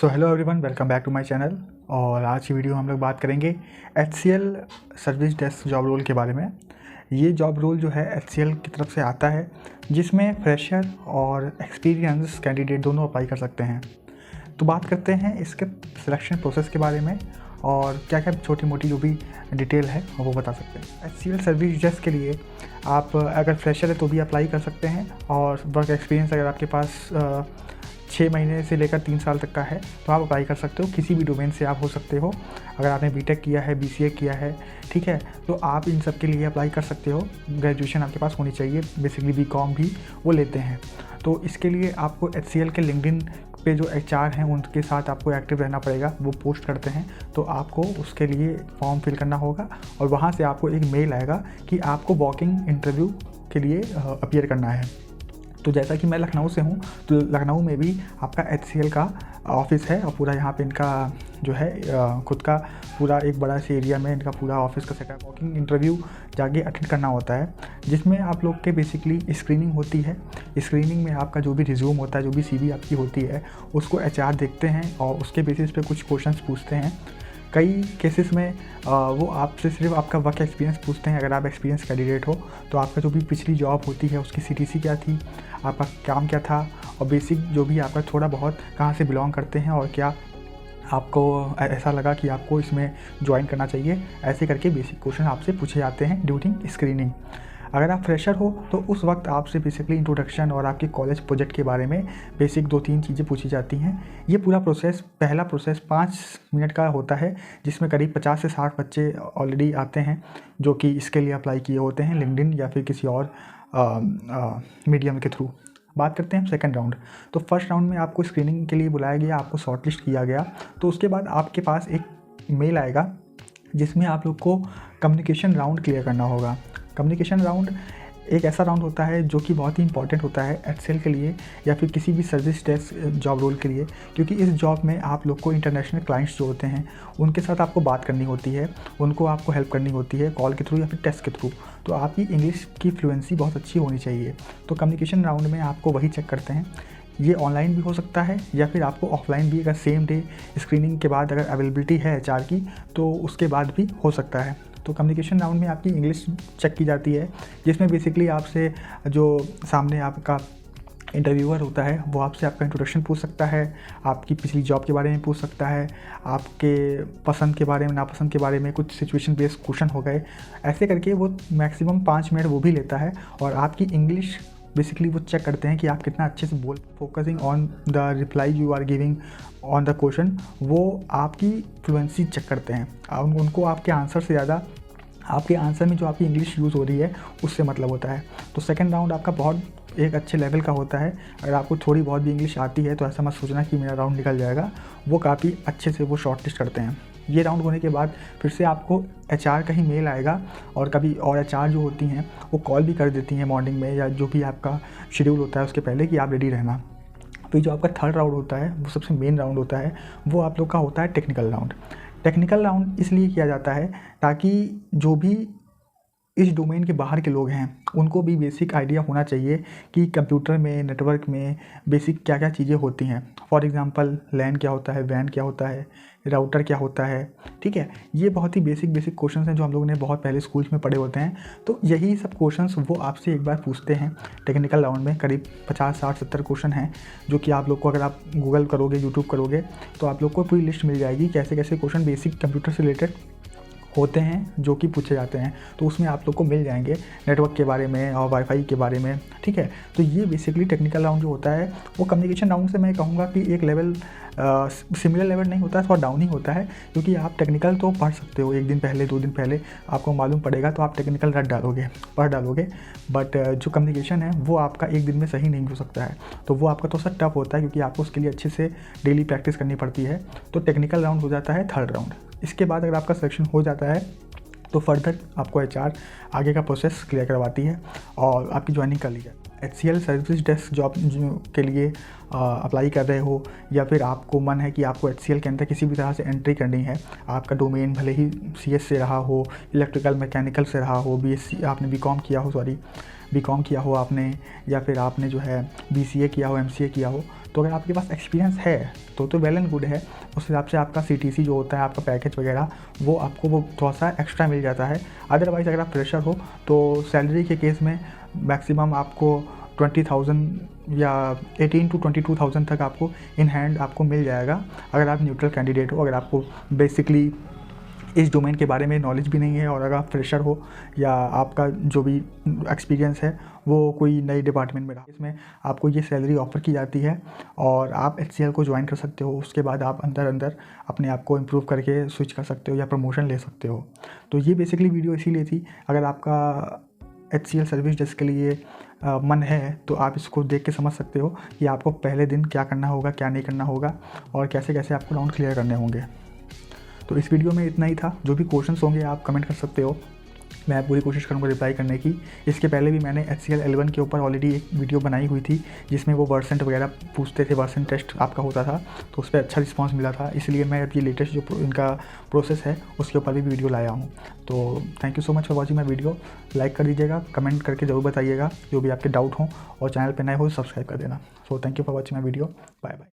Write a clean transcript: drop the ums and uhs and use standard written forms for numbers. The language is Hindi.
So hello everyone, welcome back to my channel. और आज की वीडियो हम लोग बात करेंगे HCL service desk job role के बारे में। ये जॉब रोल जो है HCL की तरफ से आता है, जिसमें फ्रेशर और एक्सपीरियंस कैंडिडेट दोनों अप्लाई कर सकते हैं। तो बात करते हैं इसके सिलेक्शन प्रोसेस के बारे में और क्या क्या छोटी मोटी जो भी डिटेल है वो बता सकते हैं। HCL सर्विस डेस्क के लिए आप अगर फ्रेशर है तो भी अप्लाई कर सकते हैं, और वर्क एक्सपीरियंस अगर आपके पास 6 महीने से लेकर 3 साल तक का है तो आप अप्लाई कर सकते हो। किसी भी डोमेन से आप हो सकते हो। अगर आपने बीटेक किया है, BCA किया है, ठीक है, तो आप इन सब के लिए अप्लाई कर सकते हो। ग्रेजुएशन आपके पास होनी चाहिए, बेसिकली BCom भी वो लेते हैं। तो इसके लिए आपको HCL के लिंक्डइन पे जो HR हैं उनके साथ आपको एक्टिव रहना पड़ेगा। वो पोस्ट करते हैं तो आपको उसके लिए फॉर्म फिल करना होगा, और वहाँ से आपको एक मेल आएगा कि आपको वॉकिंग इंटरव्यू के लिए अपीयर करना है। तो जैसा कि मैं लखनऊ से हूँ, तो लखनऊ में भी आपका HCL का ऑफिस है, और पूरा यहाँ पे इनका जो है खुद का पूरा एक बड़ा से एरिया में इनका पूरा ऑफिस का सेटअप। वॉकिंग इंटरव्यू जाके अटेंड करना होता है, जिसमें आप लोग के बेसिकली स्क्रीनिंग होती है। स्क्रीनिंग में आपका जो भी रिज्यूम होता है, जो भी CV आपकी होती है, उसको HR देखते हैं और उसके बेसिस पे कुछ क्वेश्चंस पूछते हैं। कई केसेस में वो आपसे सिर्फ आपका वर्क एक्सपीरियंस पूछते हैं। अगर आप एक्सपीरियंस कैंडिडेट हो तो आपका जो भी पिछली जॉब होती है उसकी CTC क्या थी, आपका काम क्या था, और बेसिक जो भी आपका थोड़ा बहुत कहाँ से बिलोंग करते हैं और क्या आपको ऐसा लगा कि आपको इसमें ज्वाइन करना चाहिए, ऐसे करके बेसिक क्वेश्चन आपसे पूछे जाते हैं ड्यूरिंग स्क्रीनिंग। अगर आप फ्रेशर हो तो उस वक्त आपसे बेसिकली इंट्रोडक्शन और आपके कॉलेज प्रोजेक्ट के बारे में बेसिक 2-3 चीज़ें पूछी जाती हैं। ये पूरा प्रोसेस, पहला प्रोसेस 5 मिनट का होता है, जिसमें करीब 50 से 60 बच्चे ऑलरेडी आते हैं जो कि इसके लिए अप्लाई किए होते हैं लिंक्डइन या फिर किसी और मीडियम के थ्रू। बात करते हैं सेकंड राउंड। तो फर्स्ट राउंड में आपको स्क्रीनिंग के लिए बुलाया गया, आपको शॉर्टलिस्ट किया गया। तो उसके बाद आपके पास एक मेल आएगा जिसमें आप लोग को कम्युनिकेशन राउंड क्लियर करना होगा। कम्युनिकेशन राउंड एक ऐसा राउंड होता है जो कि बहुत ही इंपॉर्टेंट होता है HCL के लिए या फिर किसी भी सर्विस डेस्क जॉब रोल के लिए, क्योंकि इस जॉब में आप लोग को इंटरनेशनल क्लाइंट्स जो होते हैं उनके साथ आपको बात करनी होती है, उनको आपको हेल्प करनी होती है कॉल के थ्रू या फिर टेस्ट के थ्रू। तो आपकी इंग्लिश की फ्लुएंसी बहुत अच्छी होनी चाहिए। तो कम्युनिकेशन राउंड में आपको वही चेक करते हैं। ये ऑनलाइन भी हो सकता है या फिर आपको ऑफलाइन भी, अगर सेम डे स्क्रीनिंग के बाद अगर अवेलेबिलिटी है HR की तो उसके बाद भी हो सकता है। तो कम्युनिकेशन राउंड में आपकी इंग्लिश चेक की जाती है, जिसमें बेसिकली आपसे जो सामने आपका इंटरव्यूअर होता है वो आपसे आपका इंट्रोडक्शन पूछ सकता है, आपकी पिछली जॉब के बारे में पूछ सकता है, आपके पसंद के बारे में, नापसंद के बारे में, कुछ सिचुएशन बेस्ड क्वेश्चन हो गए। ऐसे करके वो मैक्सिमम 5 मिनट वो भी लेता है, और आपकी इंग्लिश बेसिकली वो चेक करते हैं कि आप कितना अच्छे से बोल, focusing on the reply you are giving on the question, वो आपकी फ्लुएंसी चेक करते हैं। उनको आपके आंसर से ज़्यादा आपके आंसर में जो आपकी इंग्लिश यूज़ हो रही है उससे मतलब होता है। तो सेकंड राउंड आपका बहुत एक अच्छे लेवल का होता है। अगर आपको थोड़ी बहुत भी इंग्लिश आती है तो ऐसा मत सोचना कि मेरा राउंड निकल जाएगा। वो काफ़ी अच्छे से वो शॉर्टलिस्ट करते हैं। ये राउंड होने के बाद फिर से आपको HR का ही मेल आएगा, और कभी और HR जो होती हैं वो कॉल भी कर देती हैं मॉर्निंग में या जो भी आपका शेड्यूल होता है उसके पहले कि आप रेडी रहना। फिर जो आपका थर्ड राउंड होता है वो सबसे मेन राउंड होता है, वो आप लोग का होता है टेक्निकल राउंड। टेक्निकल राउंड इसलिए किया जाता है ताकि जो भी इस डोमेन के बाहर के लोग हैं उनको भी बेसिक आइडिया होना चाहिए कि कंप्यूटर में, नेटवर्क में बेसिक क्या क्या चीज़ें होती हैं। फॉर एग्जांपल LAN क्या होता है, WAN क्या होता है, राउटर क्या होता है, ठीक है। ये बहुत ही बेसिक क्वेश्चंस हैं जो हम लोगों ने बहुत पहले स्कूल्स में पढ़े होते हैं। तो यही सब क्वेश्चंस वो आपसे एक बार पूछते हैं टेक्निकल राउंड में। करीब 50, 60, 70 क्वेश्चन हैं जो कि आप लोग को, अगर आप गूगल करोगे, यूट्यूब करोगे, तो आप लोग को पूरी लिस्ट मिल जाएगी कैसे कैसे क्वेश्चन बेसिक कंप्यूटर से रिलेटेड होते हैं जो कि पूछे जाते हैं। तो उसमें आप लोग को मिल जाएंगे नेटवर्क के बारे में और वाईफाई के बारे में, ठीक है। तो ये बेसिकली टेक्निकल राउंड जो होता है वो कम्युनिकेशन राउंड से मैं कहूँगा कि एक लेवल सिमिलर लेवल नहीं होता है, थोड़ा डाउन ही होता है, क्योंकि आप टेक्निकल तो पढ़ सकते हो। 1 दिन पहले, 2 दिन पहले आपको मालूम पड़ेगा तो आप टेक्निकल रट डालोगे, पढ़ डालोगे। बट जो कम्युनिकेशन है वो आपका 1 दिन में सही नहीं हो सकता है, तो वो आपका थोड़ा सा टफ होता है, क्योंकि आपको उसके लिए अच्छे से डेली प्रैक्टिस करनी पड़ती है। तो टेक्निकल राउंड हो जाता है थर्ड राउंड। इसके बाद अगर आपका सिलेक्शन हो जाता है तो फर्दर आपको HR आगे का प्रोसेस क्लियर करवाती है और आपकी ज्वाइनिंग कर ली जाए। HCL सर्विस डेस्क जॉब के लिए अप्लाई कर रहे हो, या फिर आपको मन है कि आपको HCL के अंदर किसी भी तरह से एंट्री करनी है, आपका डोमेन भले ही CS से रहा हो, इलेक्ट्रिकल मैकेनिकल से रहा हो, BSc आपने BCom किया हो आपने, या फिर आपने जो है BCA किया हो, MCA किया हो, तो अगर आपके पास एक्सपीरियंस है तो वेल एंड गुड है। उस हिसाब से आपका CTC जो होता है, आपका पैकेज वगैरह, वो आपको वो थोड़ा सा एक्स्ट्रा मिल जाता है। अदरवाइज़ अगर आप फ्रेशर हो तो सैलरी के केस में मैक्सिमम आपको 20,000 या 18 to 22,000 तक आपको इन हैंड आपको मिल जाएगा, अगर आप न्यूट्रल कैंडिडेट हो, अगर आपको बेसिकली इस डोमेन के बारे में नॉलेज भी नहीं है, और अगर आप फ्रेशर हो या आपका जो भी एक्सपीरियंस है वो कोई नई डिपार्टमेंट में रहा, इसमें आपको ये सैलरी ऑफ़र की जाती है और आप HCL को ज्वाइन कर सकते हो। उसके बाद आप अंदर अपने आप को इम्प्रूव करके स्विच कर सकते हो या प्रमोशन ले सकते हो। तो ये बेसिकली वीडियो इसीलिए थी, अगर आपका HCL सर्विस डेस्क के लिए मन है तो आप इसको देख के समझ सकते हो कि आपको पहले दिन क्या करना होगा, क्या नहीं करना होगा, और कैसे कैसे आपको राउंड क्लियर करने होंगे। तो इस वीडियो में इतना ही था। जो भी क्वेश्चंस होंगे आप कमेंट कर सकते हो, मैं पूरी कोशिश करूँगा रिप्लाई करने की। इसके पहले भी मैंने HCL L1 के ऊपर ऑलरेडी एक वीडियो बनाई हुई थी, जिसमें वो वर्सेंट वगैरह पूछते थे, वर्सेंट टेस्ट आपका होता था, तो उस पर अच्छा रिस्पांस मिला था। इसलिए मैं अब ये लेटेस्ट जो इनका प्रोसेस है उसके ऊपर भी वीडियो लाया हूँ। तो thank you so much for watching my video. Like कर दीजिएगा, कमेंट करके ज़रूर बताइएगा जो भी आपके डाउट हों, और चैनल पर नए हो सब्सक्राइब कर देना। So thank you for watching my video. Bye bye.